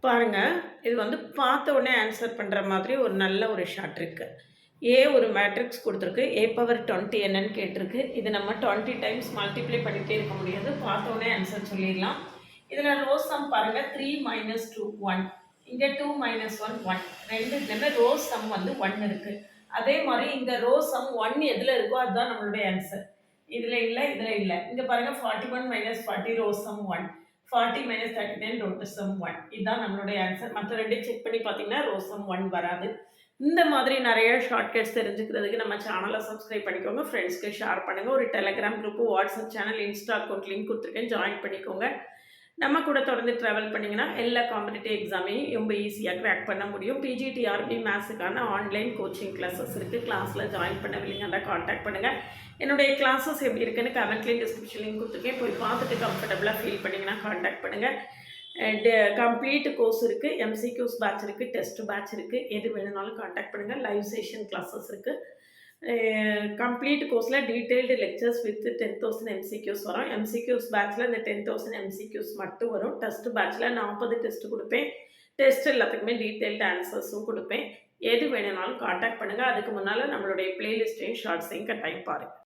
பாருங்க, இது வந்து பார்த்த உடனே ஆன்சர் பண்ற மாதிரி ஒரு நல்ல ஒரு ஷார்ட் இருக்கு. ஏ ஒரு மேட்ரிக்ஸ் குடுத்துருக்கு. ஏ பவர் 20 என்னன்னு கேட்டிருக்கு. இது நம்ம 20 டைம்ஸ் மல்டிப்ளை பண்ணிட்டே இருக்க முடியாது. பார்த்த உடனே ஆன்சர் சொல்லிடலாம். இதுல ரோஸ் சம் பாருங்க 3 - 2 1. இங்க 2 - 1 1. 2 இதுலயுமே ரோஸ் சம் வந்து 1 இருக்கு. அதே மாரி இங்க ரோஸ் சம் 1 எதுல இருக்கோ அதுதான் நம்மளுடைய ஆன்சர். இதுல இல்ல, இதுல இல்ல. இங்க பாருங்க 41 - 40 ரோஸ் சம் 1. 40 - 39 root sum 1. இதுதான் நம்மளுடைய ஆன்சர். மற்ற 2 செக் பண்ணி பார்த்தீங்கன்னா, ரோ சம் 1 வராது. இந்த மாதிரி நெறைய ஷார்ட்கட்ஸ் தெரிஞ்சுக்கிறதுக்கு நம்ம சேனலை சப்ஸ்கிரைப் பண்ணிக்கோங்க. ஃப்ரெண்ட்ஸ்க்கு ஷேர் பண்ணுங்க. ஒரு Telegram group, WhatsApp channel, Insta account link குடுத்துருக்கேன். ஜாயின் பண்ணிக்கோங்க. நம்ம கூட தொடர்ந்து ட்ராவல் பண்ணிங்கன்னா, எல்லா காம்படிட்டிவ் எக்ஸாமையும் ரொம்ப ஈஸியா கிராக் பண்ண முடியும். பிஜிடிஆர்பி மேத்ஸுக்கான ஆன்லைன் கோச்சிங் கிளாஸஸ் இருக்கு. கிளாஸ்ல ஜாயின் பண்ணவில்லைங்கன்னா கான்டாக்ட் பண்ணுங்க. என்னுடைய கிளாஸஸ் எப்படி இருக்குன்னு கமெண்ட்லேயும் டிஸ்கிரிப்ஷன்லையும் கொடுத்துருக்கேன். போய் பார்த்துட்டு கம்ஃபர்டபுளாக ஃபீல் பண்ணிங்கன்னா கான்டாக்ட் பண்ணுங்கள். கம்ப்ளீட் கோர்ஸ் இருக்குது, எம்சிக்யூஸ் பேட்ச் இருக்குது, டெஸ்ட் பேட்ச் இருக்குது. எது வேணுனாலும் கான்டாக்ட் பண்ணுங்கள். லைவ் செஷன் கிளாஸஸ் இருக்குது. கம்ப்ளீட் கோர்ஸில் டீட்டெயில்டு லெக்சர்ஸ் வித் 10,000 எம்சிக்யூஸ் வரும். எம்சிக்யூஸ் பேட்ச்சில் இந்த 10,000 எம்சிக்யூஸ் மட்டும் வரும். டெஸ்ட் பேட்ச்சில் 40 டெஸ்ட் கொடுப்பேன். டெஸ்ட் எல்லாத்துக்குமே டீட்டெயில்டு ஆன்சர்ஸும் கொடுப்பேன். எது வேணுனாலும் கான்டாக்ட் பண்ணுங்கள். அதுக்கு முன்னால் நம்மளுடைய பிளேலிஸ்ட்டையும் ஷார்ட்ஸையும் கட்டாயம் பாருங்கள்.